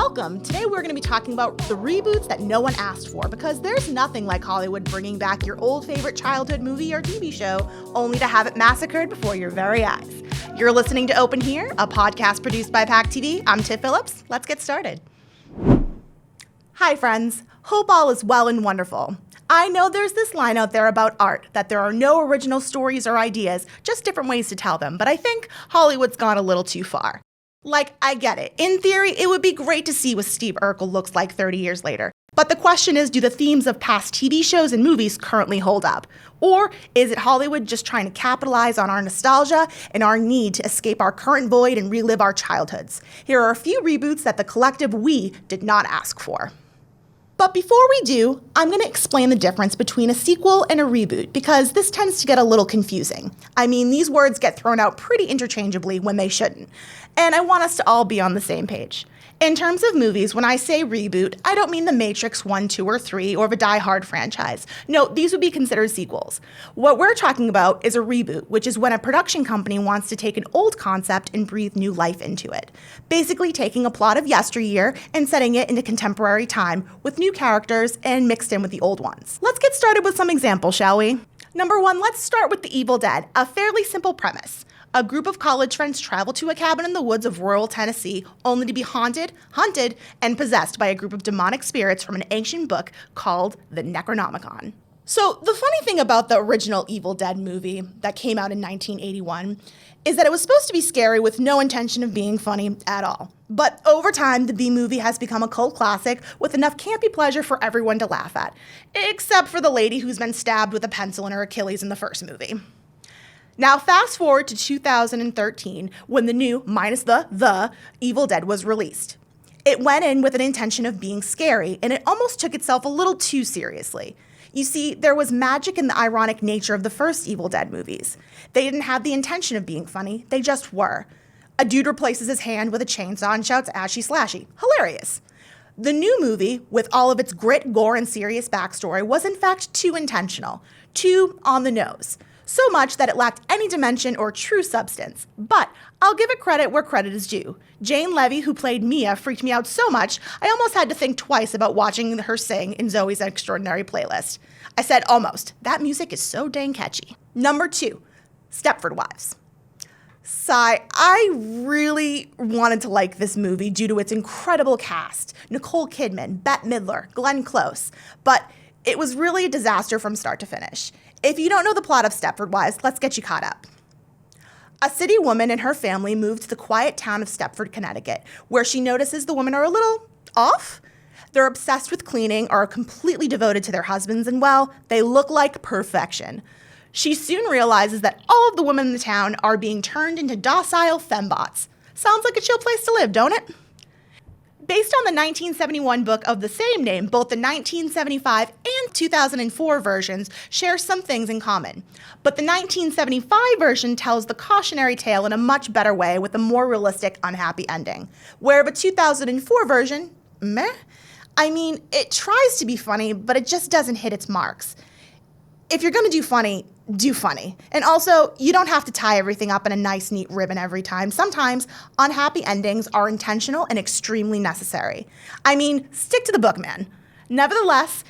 Welcome! Today we're going to be talking about the reboots that no one asked for, because there's nothing like Hollywood bringing back your old favorite childhood movie or TV show, only to have it massacred before your very eyes. You're listening to Open Here, a podcast produced by Pack TV. I'm Tiff Phillips. Let's get started. Hi friends, hope all is well and wonderful. I know there's this line out there about art, that there are no original stories or ideas, just different ways to tell them, but I think Hollywood's gone a little too far. Like, I get it. In theory, it would be great to see what Steve Urkel looks like 30 years later. But the question is, do the themes of past TV shows and movies currently hold up? Or is it Hollywood just trying to capitalize on our nostalgia and our need to escape our current void and relive our childhoods? Here are a few reboots that the collective we did not ask for. But before we do, I'm going to explain the difference between a sequel and a reboot, because this tends to get a little confusing. I mean, these words get thrown out pretty interchangeably when they shouldn't. And I want us to all be on the same page. In terms of movies, when I say reboot, I don't mean the Matrix 1, 2, or 3, or the Die Hard franchise. No, these would be considered sequels. What we're talking about is a reboot, which is when a production company wants to take an old concept and breathe new life into it. Basically taking a plot of yesteryear and setting it into contemporary time with new characters and mixed in with the old ones. Let's get started with some examples, shall we? Number one, let's start with The Evil Dead, a fairly simple premise. A group of college friends travel to a cabin in the woods of rural Tennessee, only to be haunted, hunted, and possessed by a group of demonic spirits from an ancient book called the Necronomicon. So the funny thing about the original Evil Dead movie that came out in 1981 is that it was supposed to be scary with no intention of being funny at all. But over time, the B-movie has become a cult classic with enough campy pleasure for everyone to laugh at, except for the lady who's been stabbed with a pencil in her Achilles in the first movie. Now fast forward to 2013 when the new, minus the Evil Dead was released. It went in with an intention of being scary, and it almost took itself a little too seriously. You see, there was magic in the ironic nature of the first Evil Dead movies. They didn't have the intention of being funny, they just were. A dude replaces his hand with a chainsaw and shouts ashy slashy. Hilarious. The new movie, with all of its grit, gore, and serious backstory, was in fact too intentional, too on the nose. So much that it lacked any dimension or true substance. But I'll give it credit where credit is due. Jane Levy, who played Mia, freaked me out so much, I almost had to think twice about watching her sing in Zoe's Extraordinary Playlist. I said almost. That music is so dang catchy. Number two, Stepford Wives. Sigh, I really wanted to like this movie due to its incredible cast. Nicole Kidman, Bette Midler, Glenn Close. But it was really a disaster from start to finish. If you don't know the plot of Stepford Wives, let's get you caught up. A city woman and her family moved to the quiet town of Stepford, Connecticut, where she notices the women are a little off. They're obsessed with cleaning, are completely devoted to their husbands, and well, they look like perfection. She soon realizes that all of the women in the town are being turned into docile fembots. Sounds like a chill place to live, don't it? Based on the 1971 book of the same name, both the 1975 and 2004 versions share some things in common. But the 1975 version tells the cautionary tale in a much better way with a more realistic, unhappy ending. Where the 2004 version, meh? I mean, it tries to be funny, but it just doesn't hit its marks. If you're gonna do funny, do funny. And also, you don't have to tie everything up in a nice, neat ribbon every time. Sometimes, unhappy endings are intentional and extremely necessary. I mean, stick to the book, man. Nevertheless,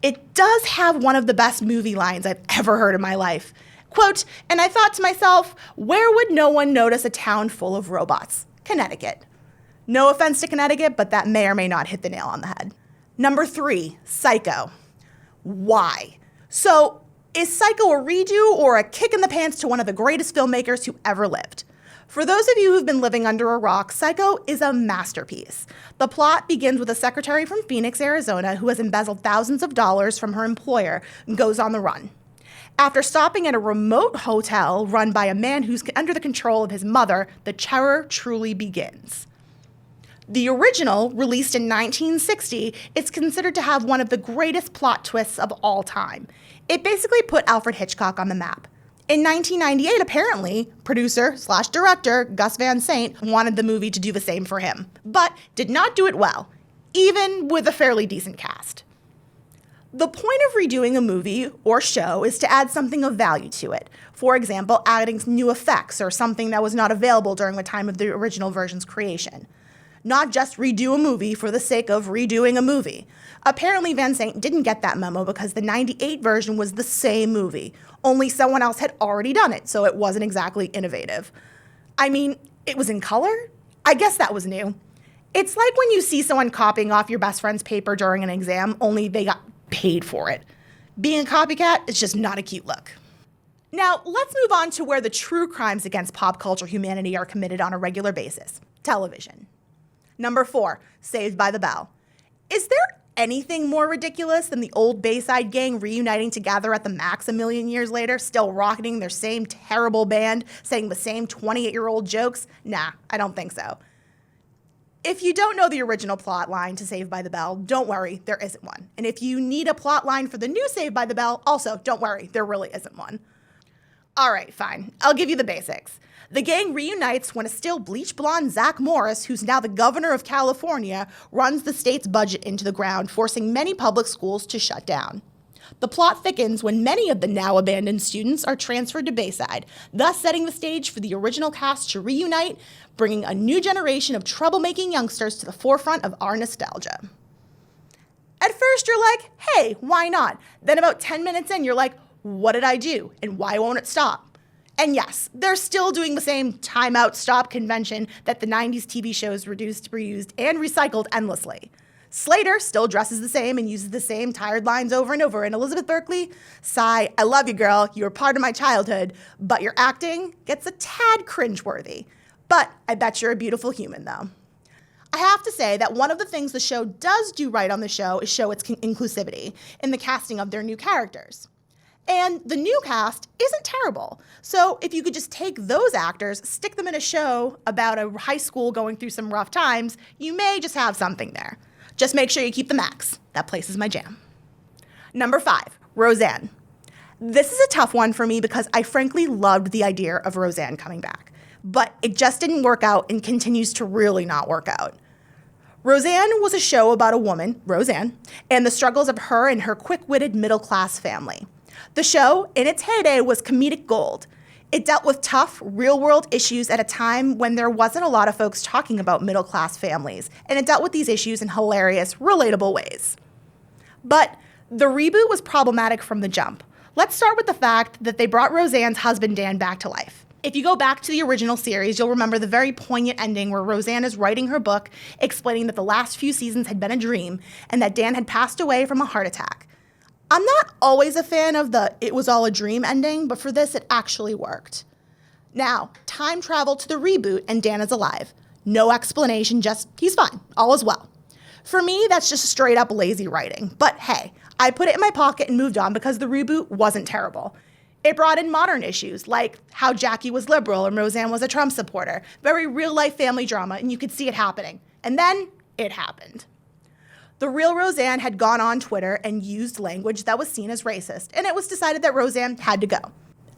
it does have one of the best movie lines I've ever heard in my life. Quote, and I thought to myself, where would no one notice a town full of robots? Connecticut. No offense to Connecticut, but that may or may not hit the nail on the head. Number three, Psycho. Why? So, is Psycho a redo or a kick in the pants to one of the greatest filmmakers who ever lived? For those of you who've been living under a rock, Psycho is a masterpiece. The plot begins with a secretary from Phoenix, Arizona, who has embezzled thousands of dollars from her employer and goes on the run. After stopping at a remote hotel run by a man who's under the control of his mother, the terror truly begins. The original, released in 1960, is considered to have one of the greatest plot twists of all time. It basically put Alfred Hitchcock on the map. In 1998, apparently, producer/director Gus Van Sant wanted the movie to do the same for him, but did not do it well, even with a fairly decent cast. The point of redoing a movie or show is to add something of value to it. For example, adding new effects or something that was not available during the time of the original version's creation. not just redo a movie for the sake of redoing a movie. Apparently, Van Sant didn't get that memo because the '98 version was the same movie, only someone else had already done it, so it wasn't exactly innovative. I mean, it was in color? I guess that was new. It's like when you see someone copying off your best friend's paper during an exam, only they got paid for it. Being a copycat is just not a cute look. Now, let's move on to where the true crimes against pop culture humanity are committed on a regular basis. Television. Number 4, Saved by the Bell. Is there anything more ridiculous than the old Bayside gang reuniting together at the Max a million years later, still rocketing their same terrible band, saying the same 28-year-old jokes? Nah, I don't think so. If you don't know the original plot line to Saved by the Bell, don't worry, there isn't one. And if you need a plot line for the new Saved by the Bell, also, don't worry, there really isn't one. All right, fine, I'll give you the basics. The gang reunites when a still bleach blonde Zach Morris, who's now the governor of California, runs the state's budget into the ground, forcing many public schools to shut down. The plot thickens when many of the now abandoned students are transferred to Bayside, thus setting the stage for the original cast to reunite, bringing a new generation of troublemaking youngsters to the forefront of our nostalgia. At first, you're like, hey, why not? Then about 10 minutes in, you're like, what did I do? And why won't it stop? And yes, they're still doing the same timeout stop convention that the 90s TV shows reduced, reused, and recycled endlessly. Slater still dresses the same and uses the same tired lines over and over. And Elizabeth Berkley, sigh, I love you, girl. You were part of my childhood, but your acting gets a tad cringeworthy. But I bet you're a beautiful human, though. I have to say that one of the things the show does do right on the show is show its inclusivity in the casting of their new characters. And the new cast isn't terrible. So if you could just take those actors, stick them in a show about a high school going through some rough times, you may just have something there. Just make sure you keep the Max. That place is my jam. Number 5, Roseanne. This is a tough one for me because I frankly loved the idea of Roseanne coming back. But it just didn't work out and continues to really not work out. Roseanne was a show about a woman, Roseanne, and the struggles of her and her quick-witted middle-class family. The show, in its heyday, was comedic gold. It dealt with tough, real-world issues at a time when there wasn't a lot of folks talking about middle-class families, and it dealt with these issues in hilarious, relatable ways. But the reboot was problematic from the jump. Let's start with the fact that they brought Roseanne's husband Dan back to life. If you go back to the original series, you'll remember the very poignant ending where Roseanne is writing her book, explaining that the last few seasons had been a dream, and that Dan had passed away from a heart attack. I'm not always a fan of the "it was all a dream" ending, but for this, it actually worked. Now, time travel to the reboot, and Dan is alive. No explanation, just he's fine, all is well. For me, that's just straight up lazy writing. But hey, I put it in my pocket and moved on because the reboot wasn't terrible. It brought in modern issues, like how Jackie was liberal and Roseanne was a Trump supporter. Very real-life family drama, and you could see it happening. And then, it happened. The real Roseanne had gone on Twitter and used language that was seen as racist, and it was decided that Roseanne had to go.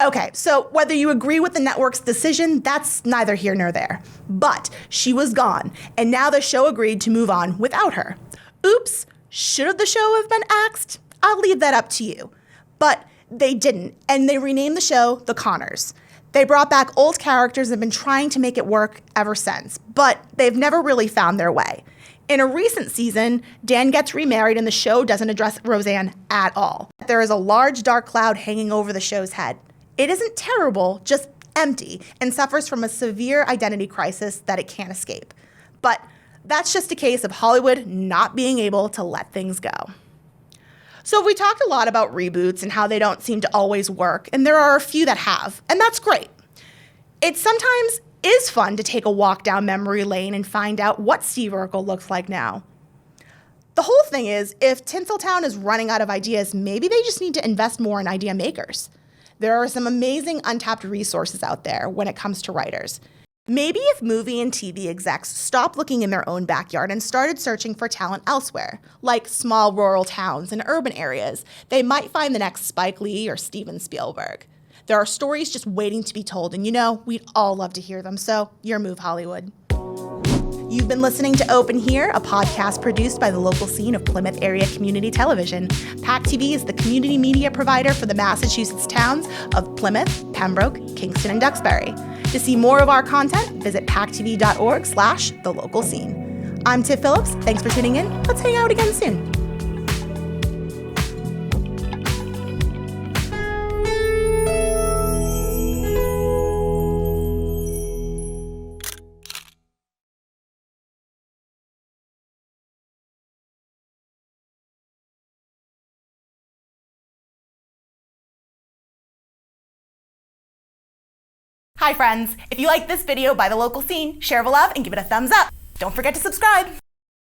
Okay, so whether you agree with the network's decision, that's neither here nor there. But she was gone, and now the show agreed to move on without her. Oops, should the show have been axed? I'll leave that up to you. But they didn't, and they renamed the show The Connors. They brought back old characters and have been trying to make it work ever since, but they've never really found their way. In a recent season, Dan gets remarried and the show doesn't address Roseanne at all. There is a large dark cloud hanging over the show's head. It isn't terrible, just empty, and suffers from a severe identity crisis that it can't escape. But that's just a case of Hollywood not being able to let things go. So we talked a lot about reboots and how they don't seem to always work, and there are a few that have, and that's great. It sometimes is fun to take a walk down memory lane and find out what Steve Urkel looks like now. The whole thing is, if Tinseltown is running out of ideas, maybe they just need to invest more in idea makers. There are some amazing untapped resources out there when it comes to writers. Maybe if movie and TV execs stopped looking in their own backyard and started searching for talent elsewhere, like small rural towns and urban areas, they might find the next Spike Lee or Steven Spielberg. There are stories just waiting to be told, and we'd all love to hear them, so your move, Hollywood. You've been listening to Open Here, a podcast produced by the local scene of Plymouth Area Community Television. PAC TV is the community media provider for the Massachusetts towns of Plymouth, Pembroke, Kingston, and Duxbury. To see more of our content, visit pactv.org/thelocalscene. I'm Tiff Phillips. Thanks for tuning in. Let's hang out again soon. Hi friends, if you like this video by The Local Scene, share the love and give it a thumbs up. Don't forget to subscribe.